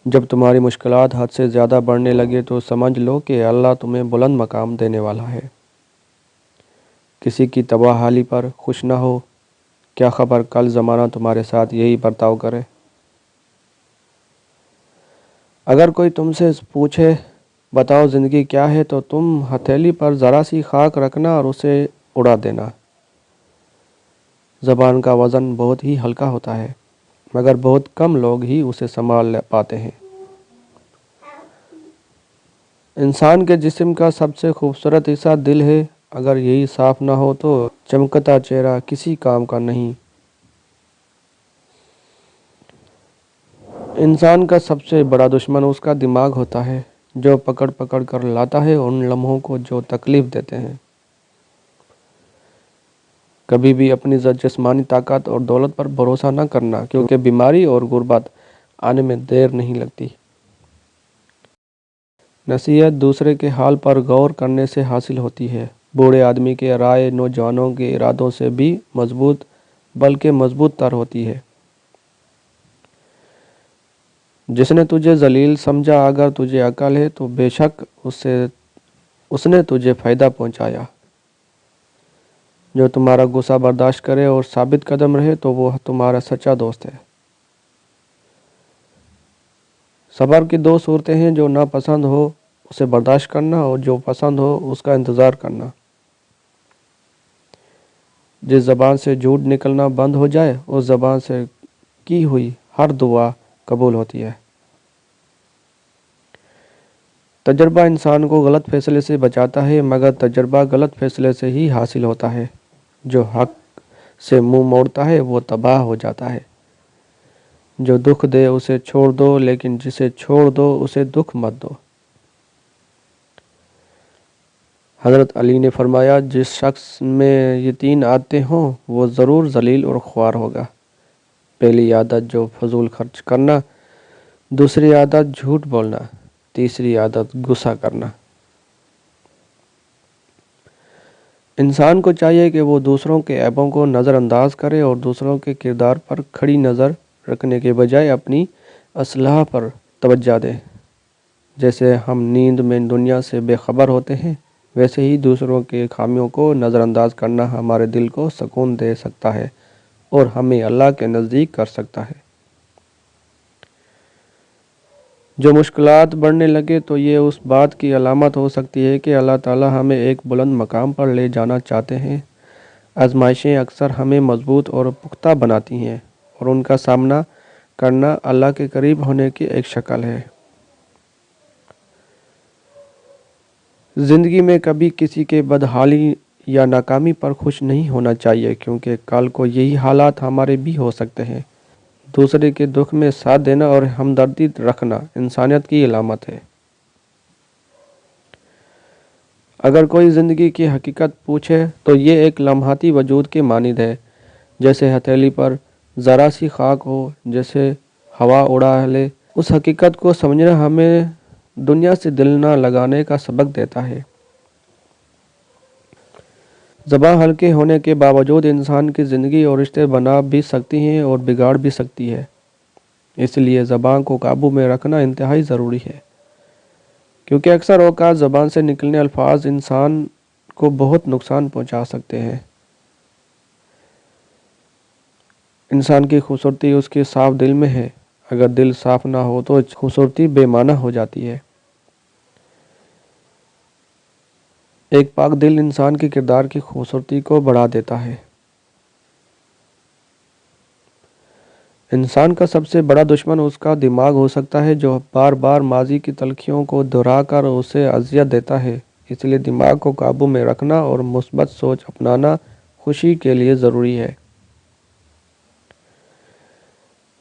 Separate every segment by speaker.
Speaker 1: جب تمہاری مشکلات حد سے زیادہ بڑھنے لگے تو سمجھ لو کہ اللہ تمہیں بلند مقام دینے والا ہے۔ کسی کی تباہ حالی پر خوش نہ ہو، کیا خبر کل زمانہ تمہارے ساتھ یہی برتاؤ کرے۔ اگر کوئی تم سے پوچھے بتاؤ زندگی کیا ہے، تو تم ہتھیلی پر ذرا سی خاک رکھنا اور اسے اڑا دینا۔ زبان کا وزن بہت ہی ہلکا ہوتا ہے، مگر بہت کم لوگ ہی اسے سنبھال پاتے ہیں۔ انسان کے جسم کا سب سے خوبصورت حصہ دل ہے، اگر یہی صاف نہ ہو تو چمکتا چہرہ کسی کام کا نہیں۔ انسان کا سب سے بڑا دشمن اس کا دماغ ہوتا ہے، جو پکڑ پکڑ کر لاتا ہے ان لمحوں کو جو تکلیف دیتے ہیں۔ کبھی بھی اپنی جسمانی طاقت اور دولت پر بھروسہ نہ کرنا، کیونکہ بیماری اور غربت آنے میں دیر نہیں لگتی۔ نصیحت دوسرے کے حال پر غور کرنے سے حاصل ہوتی ہے۔ بوڑھے آدمی کی رائے نوجوانوں کے ارادوں سے بھی مضبوط بلکہ مضبوط تر ہوتی ہے۔ جس نے تجھے ذلیل سمجھا، اگر تجھے عقل ہے تو بے شک اس نے تجھے فائدہ پہنچایا۔ جو تمہارا غصہ برداشت کرے اور ثابت قدم رہے تو وہ تمہارا سچا دوست ہے۔ صبر کی دو صورتیں ہیں، جو ناپسند ہو اسے برداشت کرنا اور جو پسند ہو اس کا انتظار کرنا۔ جس زبان سے جھوٹ نکلنا بند ہو جائے، اس زبان سے کی ہوئی ہر دعا قبول ہوتی ہے۔ تجربہ انسان کو غلط فیصلے سے بچاتا ہے، مگر تجربہ غلط فیصلے سے ہی حاصل ہوتا ہے۔ جو حق سے منہ موڑتا ہے وہ تباہ ہو جاتا ہے۔ جو دکھ دے اسے چھوڑ دو، لیکن جسے چھوڑ دو اسے دکھ مت دو۔ حضرت علی نے فرمایا، جس شخص میں یہ تین عادتیں ہوں وہ ضرور ذلیل اور خوار ہوگا۔ پہلی عادت جو فضول خرچ کرنا، دوسری عادت جھوٹ بولنا، تیسری عادت غصہ کرنا۔ انسان کو چاہیے کہ وہ دوسروں کے عیبوں کو نظر انداز کرے اور دوسروں کے کردار پر کھڑی نظر رکھنے کے بجائے اپنی اصلاح پر توجہ دے۔ جیسے ہم نیند میں دنیا سے بے خبر ہوتے ہیں، ویسے ہی دوسروں کے خامیوں کو نظر انداز کرنا ہمارے دل کو سکون دے سکتا ہے اور ہمیں اللہ کے نزدیک کر سکتا ہے۔ جو مشکلات بڑھنے لگے تو یہ اس بات کی علامت ہو سکتی ہے کہ اللہ تعالی ہمیں ایک بلند مقام پر لے جانا چاہتے ہیں۔ آزمائشیں اکثر ہمیں مضبوط اور پختہ بناتی ہیں، اور ان کا سامنا کرنا اللہ کے قریب ہونے کی ایک شکل ہے۔ زندگی میں کبھی کسی کے بدحالی یا ناکامی پر خوش نہیں ہونا چاہیے، کیونکہ کل کو یہی حالات ہمارے بھی ہو سکتے ہیں۔ دوسرے کے دکھ میں ساتھ دینا اور ہمدردی رکھنا انسانیت کی علامت ہے۔ اگر کوئی زندگی کی حقیقت پوچھے تو یہ ایک لمحاتی وجود کے مانند ہے، جیسے ہتھیلی پر ذرا سی خاک ہو جیسے ہوا اڑا لے۔ اس حقیقت کو سمجھنا ہمیں دنیا سے دل نہ لگانے کا سبق دیتا ہے۔ زبان ہلکے ہونے کے باوجود انسان کی زندگی اور رشتے بنا بھی سکتی ہیں اور بگاڑ بھی سکتی ہے۔ اس لیے زبان کو قابو میں رکھنا انتہائی ضروری ہے، کیونکہ اکثر اوقات زبان سے نکلنے الفاظ انسان کو بہت نقصان پہنچا سکتے ہیں۔ انسان کی خوبصورتی اس کے صاف دل میں ہے، اگر دل صاف نہ ہو تو خوبصورتی بے معنی ہو جاتی ہے۔ ایک پاک دل انسان کے کردار کی خوبصورتی کو بڑھا دیتا ہے۔ انسان کا سب سے بڑا دشمن اس کا دماغ ہو سکتا ہے، جو بار بار ماضی کی تلخیوں کو دہرا کر اسے اذیت دیتا ہے۔ اس لیے دماغ کو قابو میں رکھنا اور مثبت سوچ اپنانا خوشی کے لیے ضروری ہے۔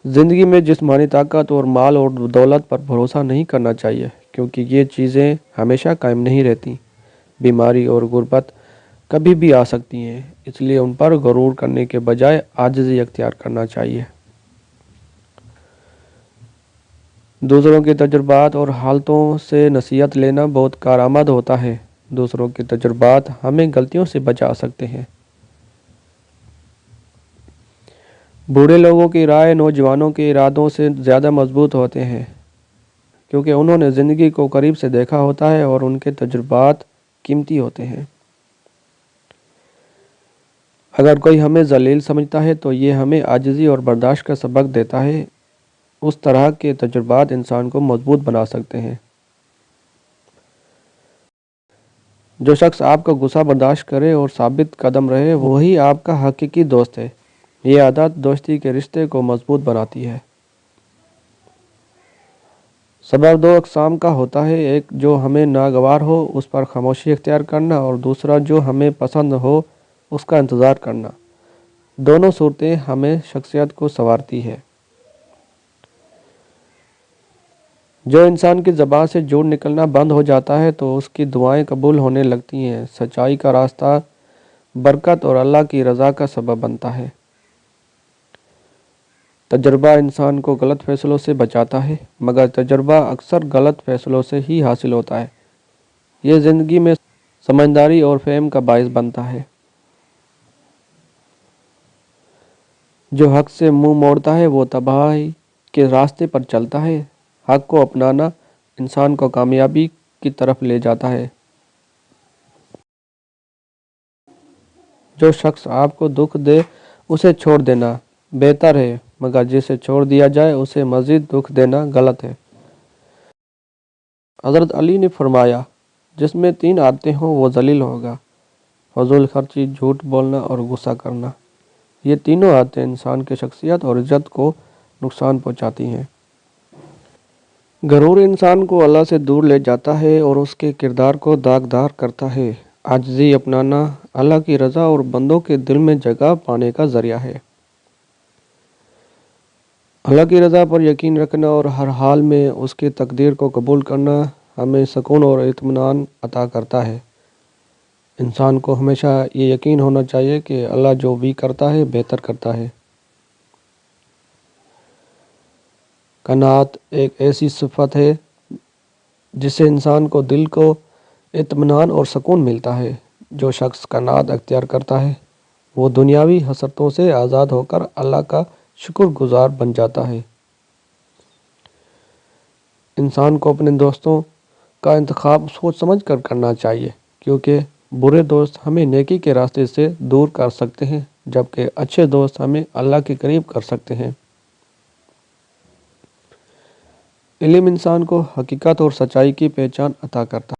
Speaker 1: زندگی میں جسمانی طاقت اور مال اور دولت پر بھروسہ نہیں کرنا چاہیے، کیونکہ یہ چیزیں ہمیشہ قائم نہیں رہتی۔ بیماری اور غربت کبھی بھی آ سکتی ہیں، اس لیے ان پر غرور کرنے کے بجائے عاجزی اختیار کرنا چاہیے۔ دوسروں کے تجربات اور حالتوں سے نصیحت لینا بہت کارآمد ہوتا ہے۔ دوسروں کے تجربات ہمیں غلطیوں سے بچا سکتے ہیں۔ بوڑھے لوگوں کی رائے نوجوانوں کے ارادوں سے زیادہ مضبوط ہوتے ہیں۔ کیونکہ انہوں نے زندگی کو قریب سے دیکھا ہوتا ہے اور ان کے تجربات قیمتی ہوتے ہیں۔ اگر کوئی ہمیں ذلیل سمجھتا ہے تو یہ ہمیں عاجزی اور برداشت کا سبق دیتا ہے۔ اس طرح کے تجربات انسان کو مضبوط بنا سکتے ہیں۔ جو شخص آپ کا غصہ برداشت کرے اور ثابت قدم رہے وہی آپ کا حقیقی دوست ہے۔ یہ عادت دوستی کے رشتے کو مضبوط بناتی ہے۔ صبر دو اقسام کا ہوتا ہے، ایک جو ہمیں ناگوار ہو اس پر خاموشی اختیار کرنا اور دوسرا جو ہمیں پسند ہو اس کا انتظار کرنا۔ دونوں صورتیں ہمیں شخصیت کو سنوارتی ہے۔ جو انسان کی زبان سے جھوٹ نکلنا بند ہو جاتا ہے تو اس کی دعائیں قبول ہونے لگتی ہیں۔ سچائی کا راستہ برکت اور اللہ کی رضا کا سبب بنتا ہے۔ تجربہ انسان کو غلط فیصلوں سے بچاتا ہے، مگر تجربہ اکثر غلط فیصلوں سے ہی حاصل ہوتا ہے۔ یہ زندگی میں سمجھداری اور فہم کا باعث بنتا ہے۔ جو حق سے منہ موڑتا ہے وہ تباہی کے راستے پر چلتا ہے۔ حق کو اپنانا انسان کو کامیابی کی طرف لے جاتا ہے۔ جو شخص آپ کو دکھ دے اسے چھوڑ دینا بہتر ہے، مگر جسے چھوڑ دیا جائے اسے مزید دکھ دینا غلط ہے۔ حضرت علی نے فرمایا، جس میں 3 عادتیں ہوں وہ ذلیل ہوگا: فضول خرچی، جھوٹ بولنا اور غصہ کرنا۔ یہ تینوں عادتیں انسان کی شخصیت اور عزت کو نقصان پہنچاتی ہیں۔ غرور انسان کو اللہ سے دور لے جاتا ہے اور اس کے کردار کو داغدار کرتا ہے۔ عاجزی اپنانا اللہ کی رضا اور بندوں کے دل میں جگہ پانے کا ذریعہ ہے۔ اللہ کی رضا پر یقین رکھنا اور ہر حال میں اس کی تقدیر کو قبول کرنا ہمیں سکون اور اطمینان عطا کرتا ہے۔ انسان کو ہمیشہ یہ یقین ہونا چاہیے کہ اللہ جو بھی کرتا ہے بہتر کرتا ہے۔ قناعت ایک ایسی صفت ہے جس سے انسان کو دل کو اطمینان اور سکون ملتا ہے۔ جو شخص قناعت اختیار کرتا ہے وہ دنیاوی حسرتوں سے آزاد ہو کر اللہ کا شکر گزار بن جاتا ہے۔ انسان کو اپنے دوستوں کا انتخاب سوچ سمجھ کر کرنا چاہیے، کیونکہ برے دوست ہمیں نیکی کے راستے سے دور کر سکتے ہیں جبکہ اچھے دوست ہمیں اللہ کے قریب کر سکتے ہیں۔ علم انسان کو حقیقت اور سچائی کی پہچان عطا کرتا ہے۔